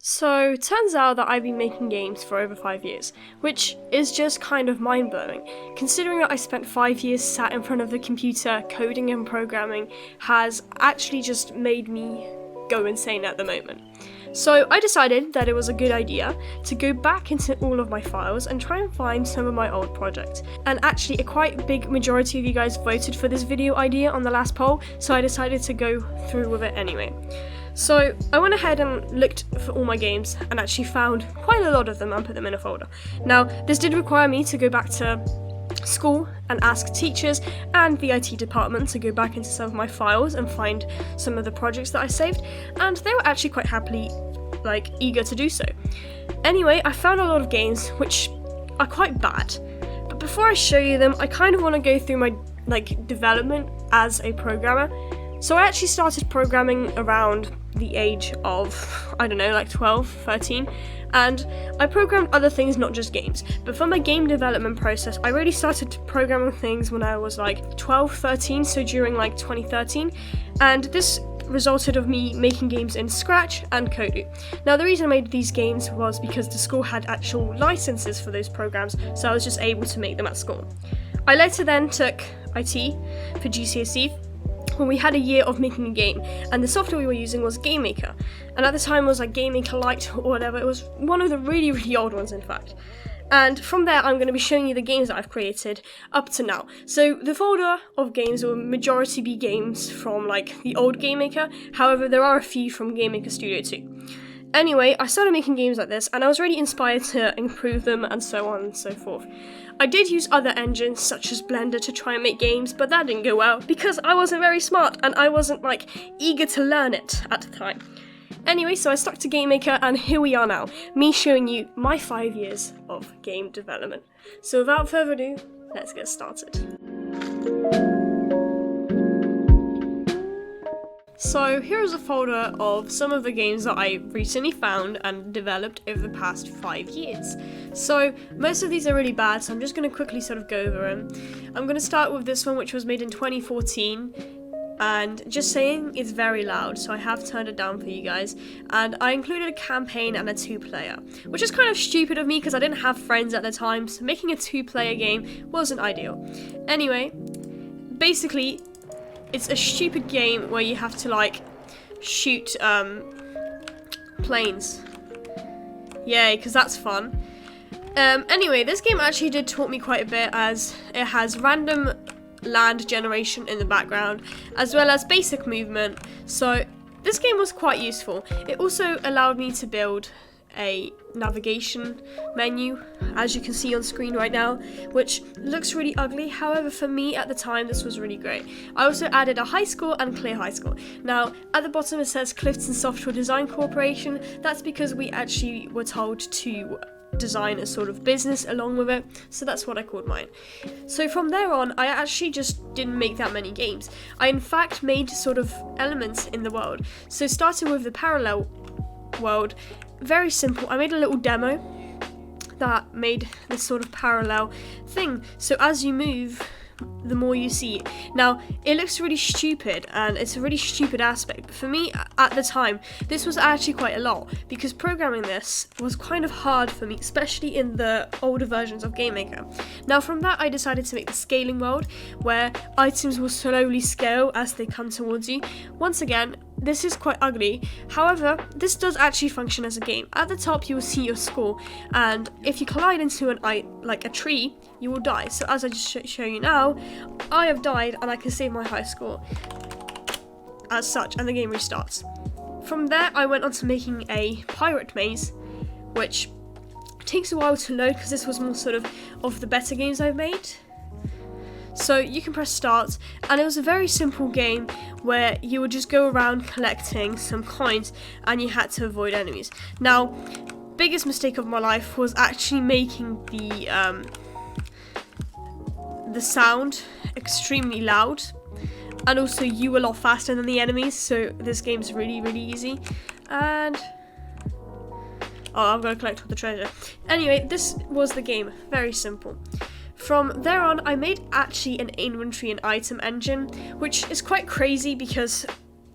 So, turns out that I've been making games for over 5 years, which is just kind of mind-blowing. Considering that I spent 5 years sat in front of the computer coding and programming has actually just made me go insane at the moment. So I decided that it was a good idea to go back into all of my files and try and find some of my old projects. And actually a quite big majority of you guys voted for this video idea on the last poll, so I decided to go through with it anyway. So I went ahead and looked for all my games and actually found quite a lot of them and put them in a folder. Now, this did require me to go back to school and ask teachers and the IT department to go back into some of my files and find some of the projects that I saved, and they were actually quite happily eager to do so. Anyway, I found a lot of games which are quite bad, but before I show you them, I kind of want to go through my development as a programmer. So I actually started programming around the age of, 12, 13, and I programmed other things, not just games. But for my game development process, I really started programming things when I was 12, 13, so during 2013, and this resulted of me making games in Scratch and Kodu. Now, the reason I made these games was because the school had actual licenses for those programs, so I was just able to make them at school. I later then took IT for GCSE, when we had a year of making a game, and the software we were using was Game Maker, and at the time it was Game Maker Lite or whatever. It was one of the really old ones, in fact. And from there I'm going to be showing you the games that I've created up to now. So the folder of games will majority be games from the old Game Maker, however there are a few from Game Maker Studio 2. Anyway, I started making games like this and I was really inspired to improve them and so on and so forth. I did use other engines such as Blender to try and make games, but that didn't go well because I wasn't very smart and I wasn't eager to learn it at the time. Anyway, so I stuck to Game Maker and here we are now, me showing you my 5 years of game development. So without further ado, let's get started. So here is a folder of some of the games that I recently found and developed over the past 5 years. So most of these are really bad, so I'm just going to quickly sort of go over them. I'm going to start with this one, which was made in 2014, and just saying it's very loud, so I have turned it down for you guys. And I included a campaign and a 2-player, which is kind of stupid of me because I didn't have friends at the time, so making a 2-player game wasn't ideal. Anyway, basically, it's a stupid game where you have to shoot planes. Yay, because that's fun. Anyway, this game actually did taught me quite a bit, as it has random land generation in the background as well as basic movement, so this game was quite useful. It also allowed me to build a navigation menu, as you can see on screen right now, which looks really ugly. However, for me at the time this was really great. I also added a high score and clear high score. Now at the bottom it says Clifton Software Design Corporation. That's because we actually were told to design a sort of business along with it, so that's what I called mine. So from there on, I actually just didn't make that many games. I in fact made sort of elements in the world. So starting with the parallel world, very simple. I made a little demo that made this sort of parallel thing. So as you move, the more you see. Now, it looks really stupid and it's a really stupid aspect, but for me at the time, this was actually quite a lot because programming this was kind of hard for me, especially in the older versions of Game Maker. Now from that, I decided to make the scaling world where items will slowly scale as they come towards you. Once again, this is quite ugly, however, this does actually function as a game. At the top, you will see your score, and if you collide into a tree, you will die. So as I just show you now, I have died and I can save my high score as such, and the game restarts. From there, I went on to making a pirate maze, which takes a while to load because this was more sort of the better games I've made. So you can press start, and it was a very simple game where you would just go around collecting some coins and you had to avoid enemies. Now, biggest mistake of my life was actually making the sound extremely loud, and also you a lot faster than the enemies, so this game's really easy. And I'm gonna collect all the treasure. Anyway, this was the game, very simple. From there on, I made actually an inventory and item engine, which is quite crazy because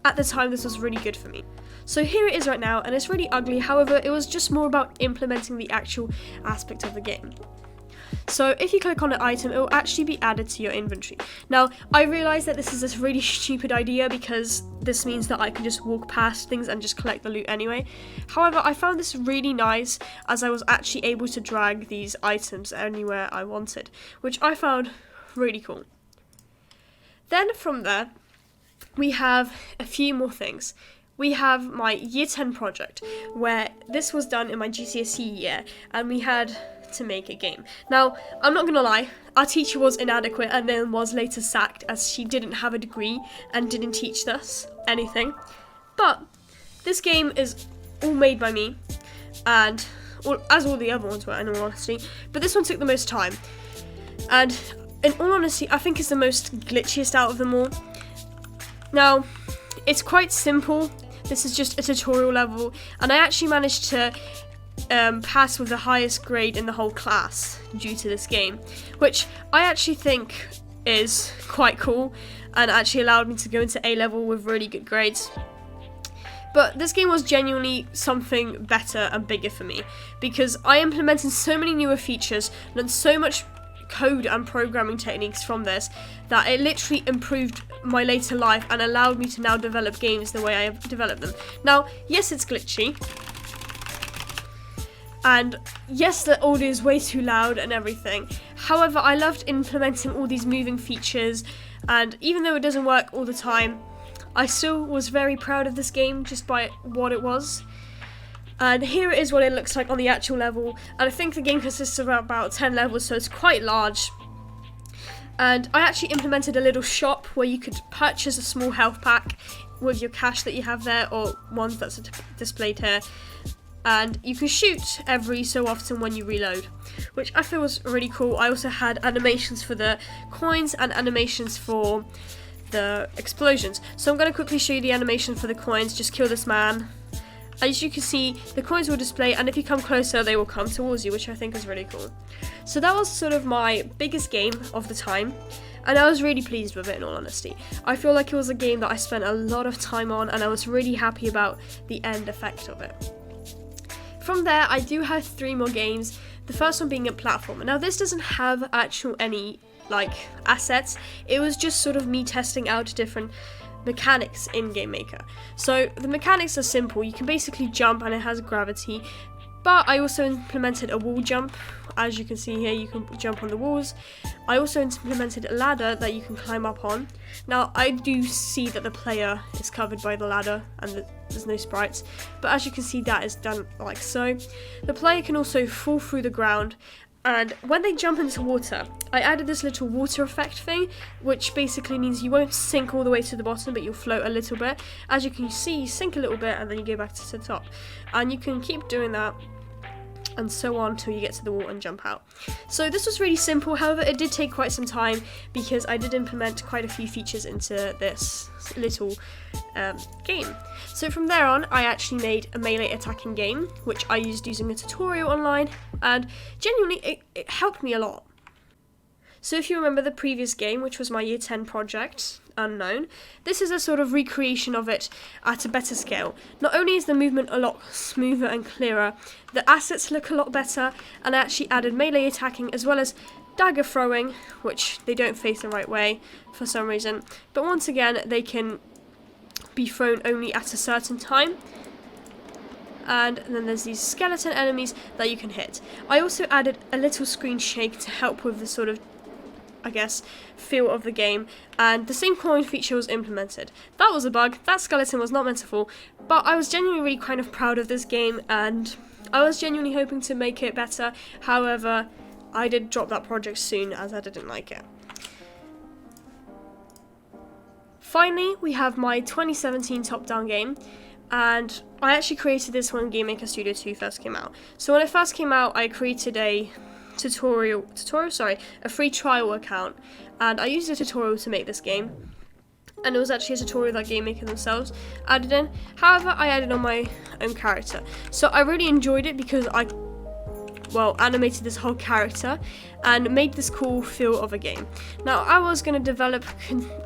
at the time this was really good for me. So here it is right now, and it's really ugly. However, it was just more about implementing the actual aspect of the game. So if you click on an item, it will actually be added to your inventory. Now, I realize that this is a really stupid idea because this means that I can just walk past things and just collect the loot anyway. However, I found this really nice as I was actually able to drag these items anywhere I wanted, which I found really cool. Then from there, we have a few more things. We have my year 10 project, where this was done in my GCSE year, and we had to make a game. Now, I'm not gonna lie, our teacher was inadequate and then was later sacked as she didn't have a degree and didn't teach us anything. But this game is all made by me, and as all the other ones were, in all honesty, but this one took the most time. And in all honesty, I think it's the most glitchiest out of them all. Now, it's quite simple. This is just a tutorial level, and I actually managed to pass with the highest grade in the whole class due to this game, which I actually think is quite cool and actually allowed me to go into A level with really good grades. But this game was genuinely something better and bigger for me because I implemented so many newer features, learned so much code and programming techniques from this that it literally improved my later life and allowed me to now develop games the way I have developed them. Now, yes, it's glitchy, and yes, the audio is way too loud and everything. However, I loved implementing all these moving features, and even though it doesn't work all the time, I still was very proud of this game just by what it was. And here it is what it looks like on the actual level, and I think the game consists of about 10 levels, so it's quite large. And I actually implemented a little shop where you could purchase a small health pack with your cash that you have there, or ones that's displayed here. And you can shoot every so often when you reload, which I feel was really cool. I also had animations for the coins and animations for the explosions. So I'm going to quickly show you the animation for the coins. Just kill this man. As you can see, the coins will display, and if you come closer, they will come towards you, which I think is really cool. So that was sort of my biggest game of the time, and I was really pleased with it, in all honesty. I feel like it was a game that I spent a lot of time on, and I was really happy about the end effect of it. From there, I do have 3 more games, the first one being a platformer. Now, this doesn't have any assets. It was just sort of me testing out different mechanics in Game Maker. So the mechanics are simple. You can basically jump and it has gravity, but I also implemented a wall jump. As you can see here, you can jump on the walls. I also implemented a ladder that you can climb up on. Now, I do see that the player is covered by the ladder and there's no sprites, but as you can see, that is done like so. The player can also fall through the ground, and when they jump into water, I added this little water effect thing, which basically means you won't sink all the way to the bottom, but you'll float a little bit. As you can see, you sink a little bit and then you go back to the top. And you can keep doing that and so on until you get to the wall and jump out. So this was really simple. However, it did take quite some time because I did implement quite a few features into this little game. So from there on, I actually made a melee attacking game, which I used using a tutorial online, and genuinely it helped me a lot. So if you remember the previous game, which was my year 10 project, Unknown, this is a sort of recreation of it at a better scale. Not only is the movement a lot smoother and clearer, the assets look a lot better, and I actually added melee attacking as well as dagger throwing, which they don't face the right way for some reason, but once again they can be thrown only at a certain time. And then there's these skeleton enemies that you can hit. I also added a little screen shake to help with the sort of, I guess, feel of the game, and the same coin feature was implemented. That was a bug. That skeleton was not meant to fall, but I was genuinely really kind of proud of this game, and I was genuinely hoping to make it better. However, I did drop that project soon as I didn't like it. Finally, we have my 2017 top-down game, and I actually created this when Game Maker Studio 2 first came out. So when it first came out, I created a free trial account, and I used a tutorial to make this game, and it was actually a tutorial that Game Maker themselves added in. However, I added on my own character, so I really enjoyed it because I animated this whole character and made this cool feel of a game. Now, I was going to develop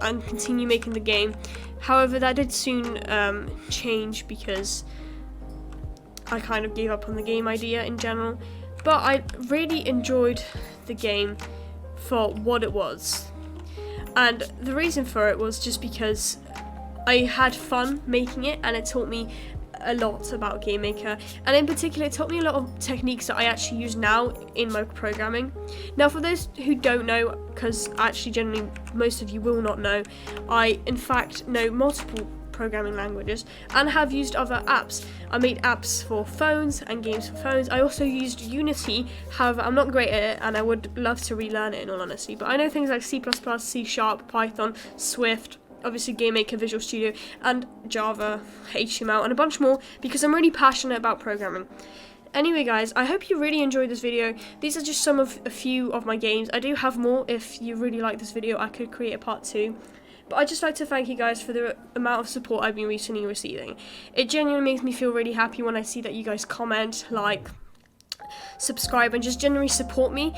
and continue making the game, however that did soon change because I kind of gave up on the game idea in general, but I really enjoyed the game for what it was. And the reason for it was just because I had fun making it, and it taught me a lot about Game Maker, and in particular it taught me a lot of techniques that I actually use now in my programming. Now, for those who don't know, because actually generally most of you will not know, I in fact know multiple programming languages and have used other apps. I made apps for phones and games for phones. I also used Unity, however I'm not great at it and I would love to relearn it in all honesty, but I know things like C++, C#, Python, Swift, obviously Game Maker, Visual Studio, and Java, HTML, and a bunch more because I'm really passionate about programming. Anyway guys, I hope you really enjoyed this video. These are just a few of my games. I do have more. If you really like this video, I could create a part 2. But I'd just like to thank you guys for the amount of support I've been recently receiving. It genuinely makes me feel really happy when I see that you guys comment, like, subscribe, and just generally support me.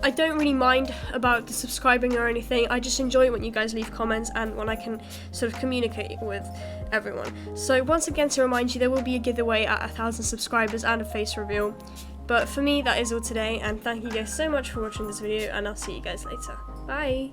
I don't really mind about the subscribing or anything. I just enjoy it when you guys leave comments and when I can sort of communicate with everyone. So once again, to remind you, there will be a giveaway at 1,000 subscribers and a face reveal. But for me, that is all today, and thank you guys so much for watching this video, and I'll see you guys later. Bye!